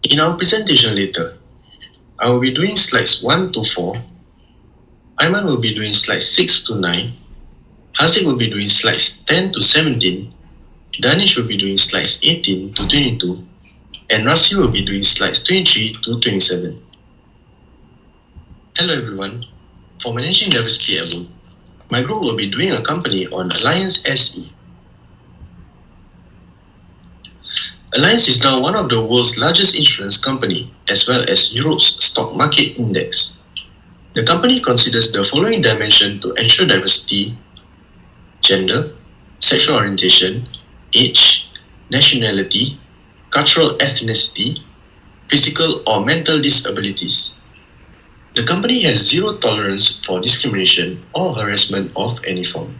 In our presentation later, I will be doing slides 1 to 4, Aiman will be doing slides 6 to 9, Haziq will be doing slides 10 to 17, Danish will be doing slides 18 to 22, and Rasi will be doing slides 23 to 27. Hello everyone, for Managing Diversity at Work, my group will be doing a company on Allianz SE. Allianz is now one of the world's largest insurance company, as well as Europe's stock market index. The company considers the following dimensions to ensure diversity: gender, sexual orientation, age, nationality, cultural ethnicity, physical or mental disabilities. The company has zero tolerance for discrimination or harassment of any form.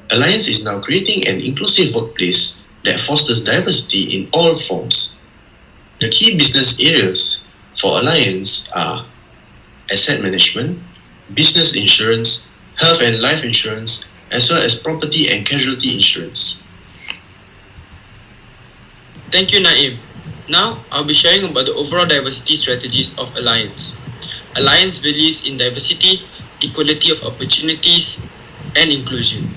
Allianz is now creating an inclusive workplace that fosters diversity in all forms. The key business areas for Allianz are asset management, business insurance, health and life insurance, as well as property and casualty insurance. Thank you, Naim. Now, I'll be sharing about the overall diversity strategies of Allianz. Allianz believes in diversity, equality of opportunities, and inclusion.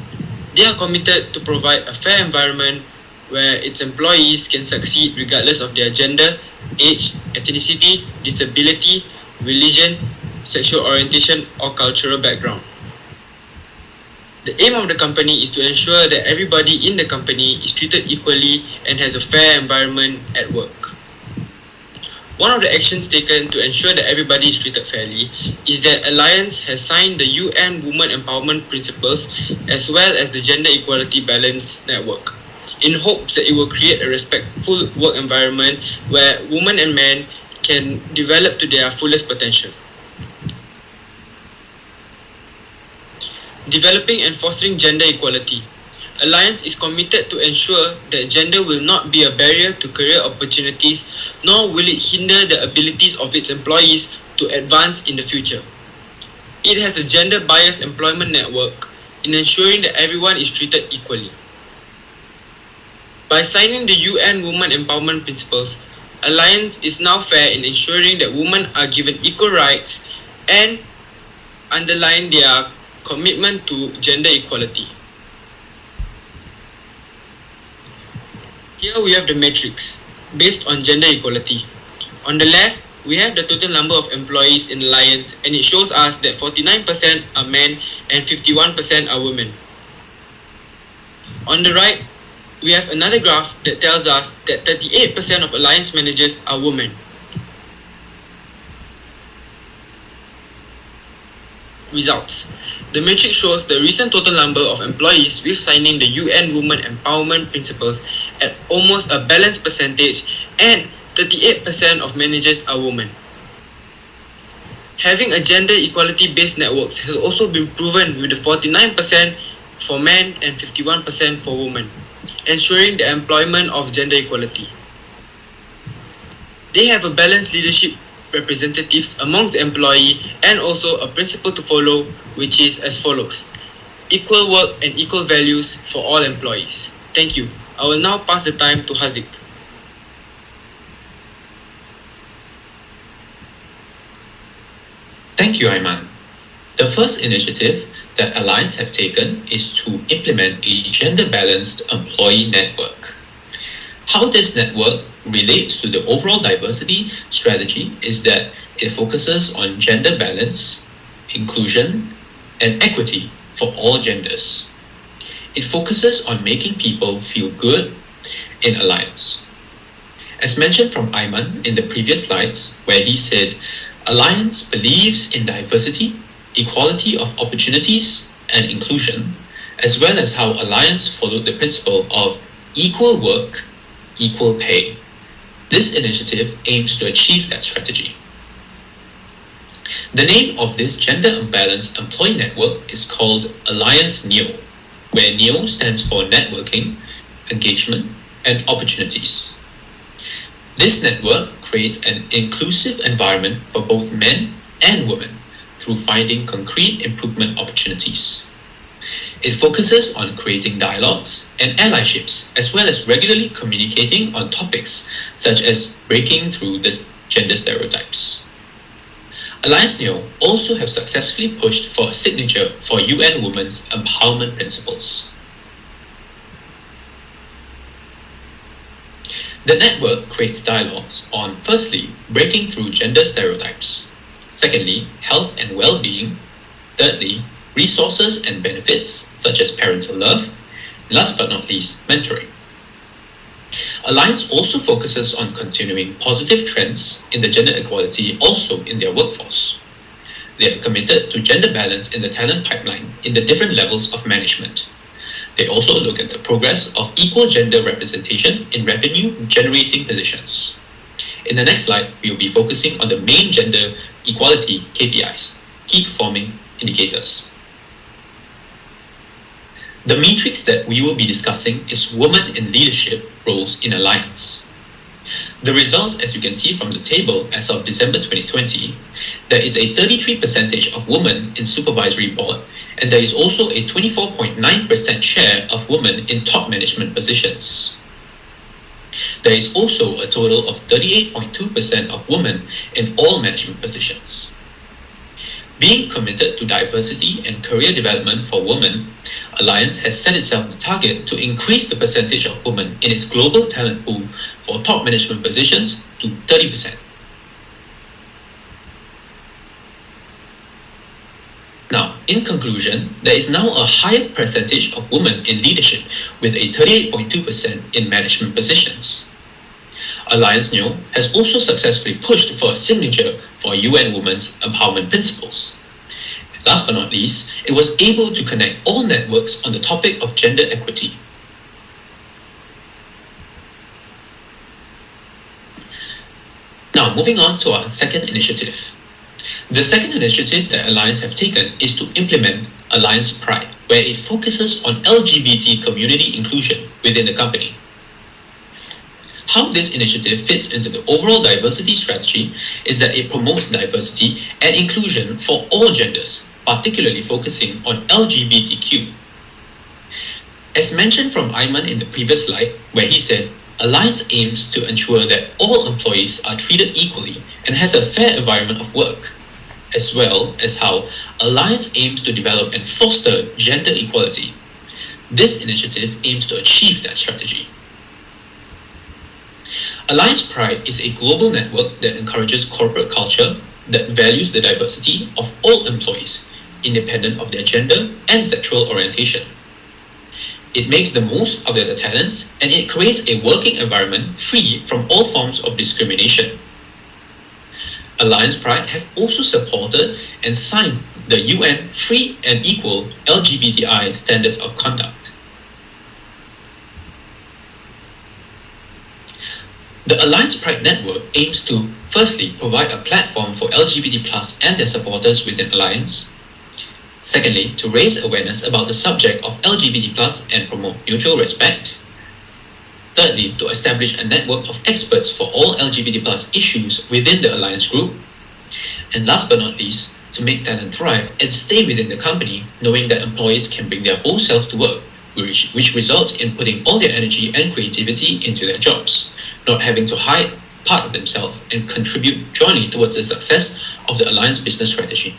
They are committed to provide a fair environment where its employees can succeed regardless of their gender, age, ethnicity, disability, religion, sexual orientation, or cultural background. The aim of the company is to ensure that everybody in the company is treated equally and has a fair environment at work. One of the actions taken to ensure that everybody is treated fairly is that Allianz has signed the UN Women Empowerment Principles as well as the Gender Equality Balance Network, in hopes that it will create a respectful work environment where women and men can develop to their fullest potential. Developing and fostering gender equality. Allianz is committed to ensure that gender will not be a barrier to career opportunities, nor will it hinder the abilities of its employees to advance in the future. It has a gender-biased employment network in ensuring that everyone is treated equally. By signing the UN Women Empowerment Principles, Allianz is now fair in ensuring that women are given equal rights and underline their commitment to gender equality. Here we have the matrix based on gender equality. On the left, we have the total number of employees in Allianz, and it shows us that 49% are men and 51% are women. On the right, we have another graph that tells us that 38% of Allianz managers are women. Results. The matrix shows the recent total number of employees with signing the UN Women Empowerment Principles at almost a balanced percentage, and 38% of managers are women. Having a gender equality based networks has also been proven with the 49% for men and 51% for women, ensuring the employment of gender equality. They have a balanced leadership representatives amongst the employee and also a principle to follow, which is as follows: equal work and equal values for all employees. Thank you. I will now pass the time to Haziq. Thank you, Aiman. The first initiative that Allianz have taken is to implement a gender-balanced employee network. How this network relates to the overall diversity strategy is that it focuses on gender balance, inclusion, and equity for all genders. It focuses on making people feel good in Allianz. As mentioned from Aiman in the previous slides, where he said, Allianz believes in diversity, equality of opportunities, and inclusion, as well as how Allianz followed the principle of equal work, equal pay. This initiative aims to achieve that strategy. The name of this gender-balanced employee network is called Allianz NEO, where NEO stands for Networking, Engagement, and Opportunities. This network creates an inclusive environment for both men and women through finding concrete improvement opportunities. It focuses on creating dialogues and allyships, as well as regularly communicating on topics such as breaking through the gender stereotypes. Alliance Neo also have successfully pushed for a signature for UN Women's Empowerment Principles. The network creates dialogues on, firstly, breaking through gender stereotypes, secondly, health and well-being, thirdly, resources and benefits such as parental love, and last but not least, mentoring. Alliance also focuses on continuing positive trends in the gender equality also in their workforce. They are committed to gender balance in the talent pipeline in the different levels of management. They also look at the progress of equal gender representation in revenue-generating positions. In the next slide, we will be focusing on the main gender equality KPIs, key performing indicators. The matrix that we will be discussing is women in leadership roles in Alliance. The results, as you can see from the table as of December 2020, there is a 33% of women in supervisory board, and there is also a 24.9% share of women in top management positions. There is also a total of 38.2% of women in all management positions. Being committed to diversity and career development for women, Alliance has set itself the target to increase the percentage of women in its global talent pool for top management positions to 30%. Now, in conclusion, there is now a higher percentage of women in leadership with a 38.2% in management positions. Alliance Neo has also successfully pushed for a signature for UN Women's Empowerment Principles. Last but not least, it was able to connect all networks on the topic of gender equity. Now, moving on to our second initiative. The second initiative that Alliance have taken is to implement Alliance Pride, where it focuses on LGBT community inclusion within the company. How this initiative fits into the overall diversity strategy is that it promotes diversity and inclusion for all genders, particularly focusing on LGBTQ. As mentioned from Ayman in the previous slide, where he said, Alliance aims to ensure that all employees are treated equally and has a fair environment of work, as well as how Alliance aims to develop and foster gender equality. This initiative aims to achieve that strategy. Alliance Pride is a global network that encourages corporate culture that values the diversity of all employees, independent of their gender and sexual orientation. It makes the most of their talents, and it creates a working environment free from all forms of discrimination. Alliance Pride have also supported and signed the UN Free and Equal LGBTI Standards of Conduct. The Alliance Pride Network aims to, firstly, provide a platform for LGBT+ and their supporters within Alliance. Secondly, to raise awareness about the subject of LGBT+ and promote mutual respect. Thirdly, to establish a network of experts for all LGBT+ issues within the Alliance group. And last but not least, to make talent thrive and stay within the company, knowing that employees can bring their whole selves to work, which results in putting all their energy and creativity into their jobs, not having to hide part of themselves and contribute jointly towards the success of the Alliance business strategy.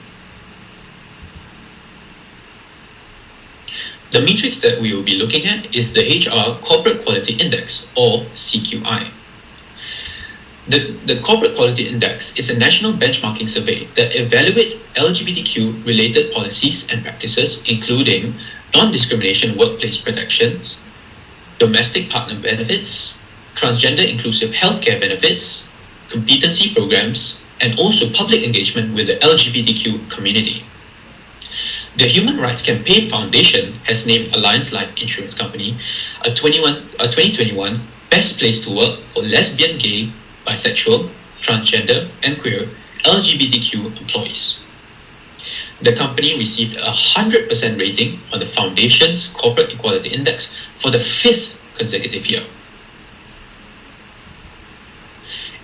The matrix that we will be looking at is the HR Corporate Quality Index, or CQI. The Corporate Quality Index is a national benchmarking survey that evaluates LGBTQ-related policies and practices, including non-discrimination workplace protections, domestic partner benefits, transgender inclusive healthcare benefits, competency programs, and also public engagement with the LGBTQ community. The Human Rights Campaign Foundation has named Alliance Life Insurance Company a 2021 Best Place to Work for lesbian, gay, bisexual, transgender, and queer LGBTQ employees. The company received a 100% rating on the Foundation's Corporate Equality Index for the 5th consecutive year.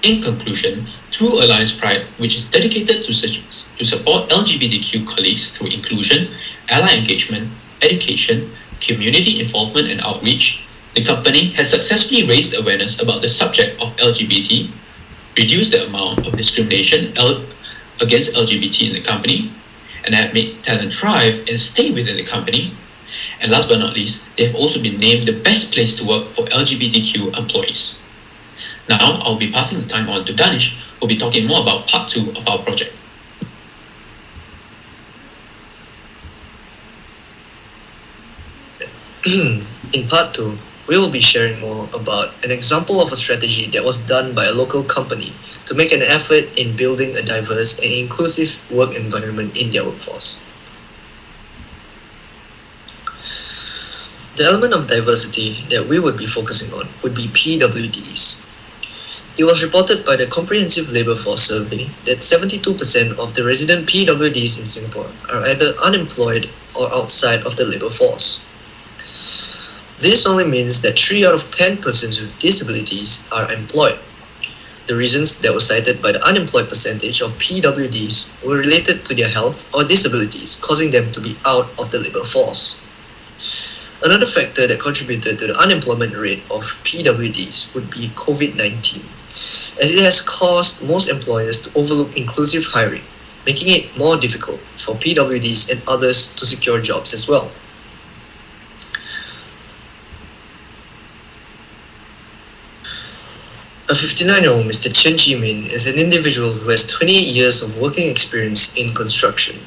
In conclusion, through Alliance Pride, which is dedicated to support LGBTQ colleagues through inclusion, ally engagement, education, community involvement and outreach, the company has successfully raised awareness about the subject of LGBT, reduced the amount of discrimination against LGBT in the company, and have made talent thrive and stay within the company. And last but not least, they have also been named the best place to work for LGBTQ employees. Now, I'll be passing the time on to Danish, who will be talking more about part 2 of our project. In part 2, we will be sharing more about an example of a strategy that was done by a local company to make an effort in building a diverse and inclusive work environment in their workforce. The element of diversity that we would be focusing on would be PWDs. It was reported by the Comprehensive Labour Force Survey that 72% of the resident PWDs in Singapore are either unemployed or outside of the labour force. This only means that 3 out of 10 persons with disabilities are employed. The reasons that were cited by the unemployed percentage of PWDs were related to their health or disabilities, causing them to be out of the labour force. Another factor that contributed to the unemployment rate of PWDs would be COVID-19, as it has caused most employers to overlook inclusive hiring, making it more difficult for PWDs and others to secure jobs as well. A 59-year-old Mr. Chen Chi-min is an individual who has 28 years of working experience in construction.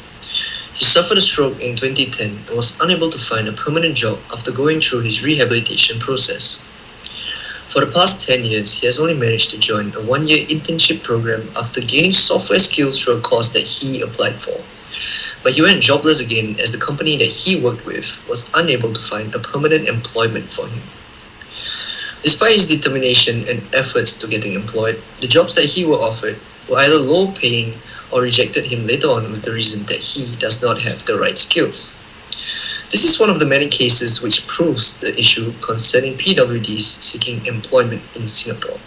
He suffered a stroke in 2010 and was unable to find a permanent job after going through his rehabilitation process. For the past 10 years, he has only managed to join a 1-year internship program after gaining software skills through a course that he applied for. But he went jobless again as the company that he worked with was unable to find a permanent employment for him. Despite his determination and efforts to getting employed, the jobs that he were offered were either low paying or rejected him later on with the reason that he does not have the right skills. This is one of the many cases which proves the issue concerning PWDs seeking employment in Singapore.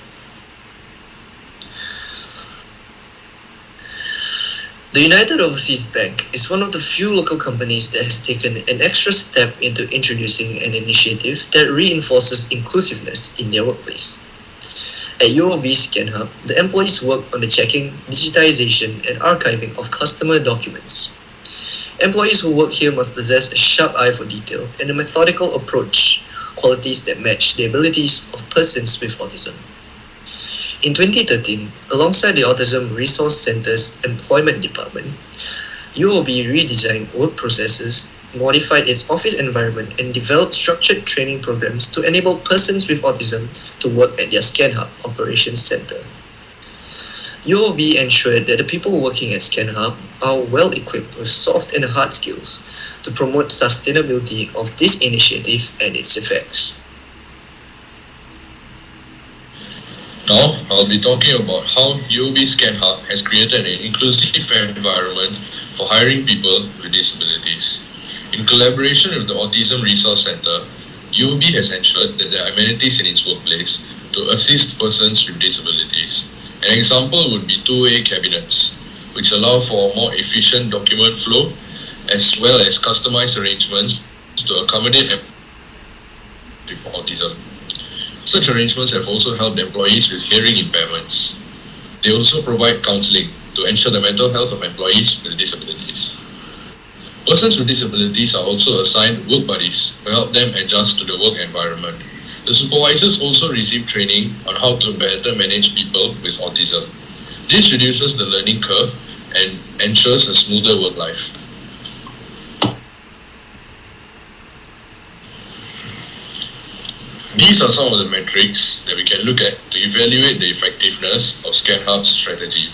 The United Overseas Bank is one of the few local companies that has taken an extra step into introducing an initiative that reinforces inclusiveness in their workplace. At UOB ScanHub, the employees work on the checking, digitization, and archiving of customer documents. Employees who work here must possess a sharp eye for detail and a methodical approach, qualities that match the abilities of persons with autism. In 2013, alongside the Autism Resource Centre's Employment Department, UOB redesigned work processes, modified its office environment, and developed structured training programs to enable persons with autism to work at their ScanHub Operations Centre. UOB ensured that the people working at ScanHub are well equipped with soft and hard skills to promote sustainability of this initiative and its effects. Now, I'll be talking about how UOB ScanHub has created an inclusive environment for hiring people with disabilities. In collaboration with the Autism Resource Centre, UOB has ensured that there are amenities in its workplace to assist persons with disabilities. An example would be two-way cabinets, which allow for a more efficient document flow, as well as customized arrangements to accommodate with autism. Such arrangements have also helped employees with hearing impairments. They also provide counselling to ensure the mental health of employees with disabilities. Persons with disabilities are also assigned work buddies to help them adjust to the work environment. The supervisors also receive training on how to better manage people with autism. This reduces the learning curve and ensures a smoother work life. These are some of the metrics that we can look at to evaluate the effectiveness of ScanHub's strategy.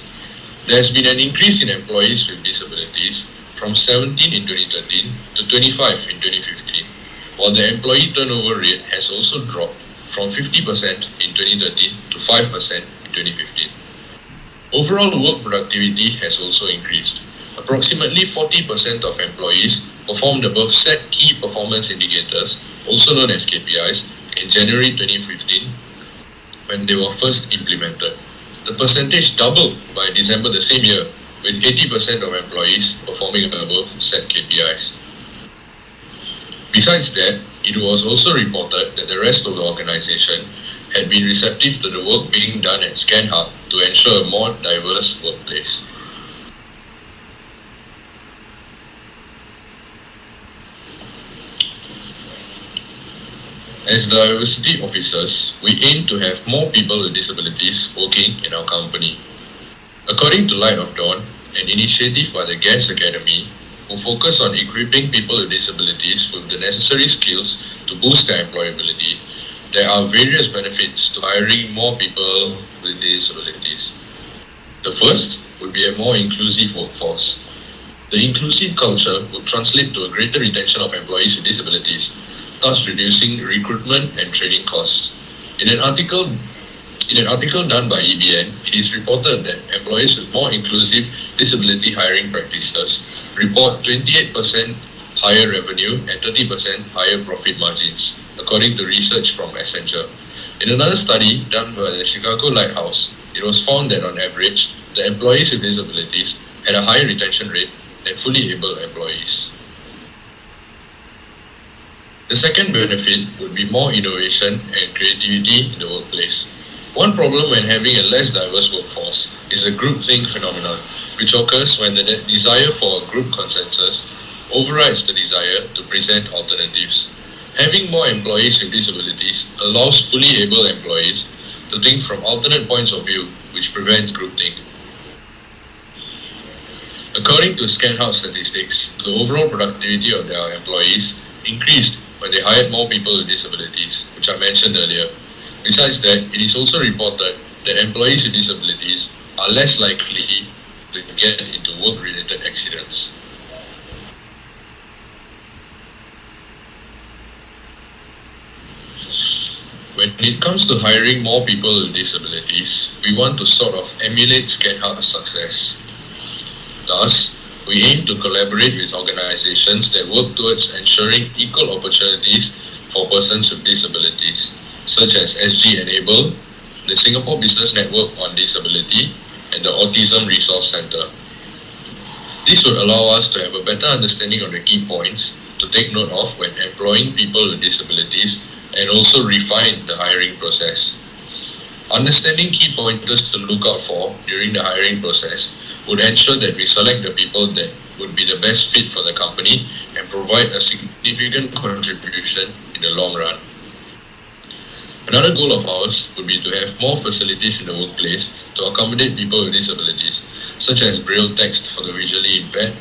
There has been an increase in employees with disabilities from 17 in 2013 to 25 in 2015, while the employee turnover rate has also dropped from 50% in 2013 to 5% in 2015. Overall work productivity has also increased. Approximately 40% of employees performed above set key performance indicators, also known as KPIs, in January 2015 when they were first implemented. The percentage doubled by December the same year, with 80% of employees performing above set KPIs. Besides that, it was also reported that the rest of the organization had been receptive to the work being done at ScanHub to ensure a more diverse workplace. As diversity officers, we aim to have more people with disabilities working in our company. According to Light of Dawn, an initiative by the GAS Academy, who focus on equipping people with disabilities with the necessary skills to boost their employability, there are various benefits to hiring more people with disabilities. The first would be a more inclusive workforce. The inclusive culture would translate to a greater retention of employees with disabilities, thus reducing recruitment and training costs. In an article done by EBN, it is reported that employees with more inclusive disability hiring practices report 28% higher revenue and 30% higher profit margins, according to research from Accenture. In another study done by the Chicago Lighthouse, it was found that on average, the employees with disabilities had a higher retention rate than fully able employees. The second benefit would be more innovation and creativity in the workplace. One problem when having a less diverse workforce is the groupthink phenomenon, which occurs when the desire for a group consensus overrides the desire to present alternatives. Having more employees with disabilities allows fully able employees to think from alternate points of view, which prevents groupthink. According to ScanHub statistics, the overall productivity of their employees increased when they hired more people with disabilities, which I mentioned earlier. Besides that, it is also reported that employees with disabilities are less likely to get into work-related accidents. When it comes to hiring more people with disabilities, we want to sort of emulate ScanHub's success. Thus, we aim to collaborate with organizations that work towards ensuring equal opportunities for persons with disabilities, such as SG Enable, the Singapore Business Network on Disability, and the Autism Resource Centre. This would allow us to have a better understanding of the key points to take note of when employing people with disabilities and also refine the hiring process. Understanding key pointers to look out for during the hiring process would ensure that we select the people that would be the best fit for the company and provide a significant contribution in the long run. Another goal of ours would be to have more facilities in the workplace to accommodate people with disabilities, such as braille text for the visually impaired,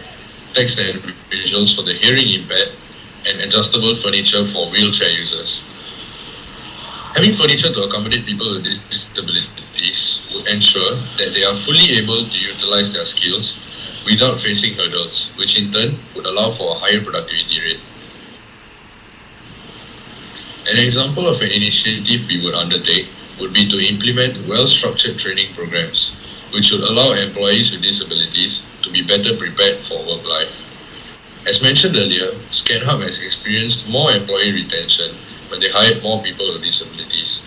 text and visuals for the hearing impaired, and adjustable furniture for wheelchair users. Having furniture to accommodate people with disabilities would ensure that they are fully able to utilize their skills without facing hurdles, which in turn would allow for a higher productivity rate. An example of an initiative we would undertake would be to implement well-structured training programs, which would allow employees with disabilities to be better prepared for work life. As mentioned earlier, ScanHub has experienced more employee retention when they hired more people with disabilities.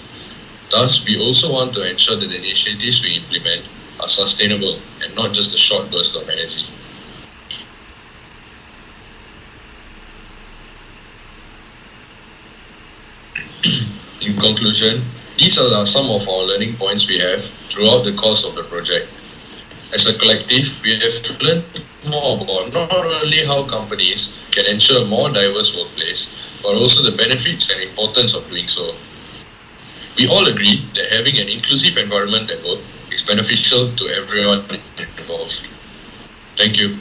Thus, we also want to ensure that the initiatives we implement are sustainable and not just a short burst of energy. In conclusion, these are some of our learning points we have throughout the course of the project. As a collective, we have learned more about not only how companies can ensure a more diverse workplace, but also the benefits and importance of doing so. We all agree that having an inclusive environment at work is beneficial to everyone involved. Thank you.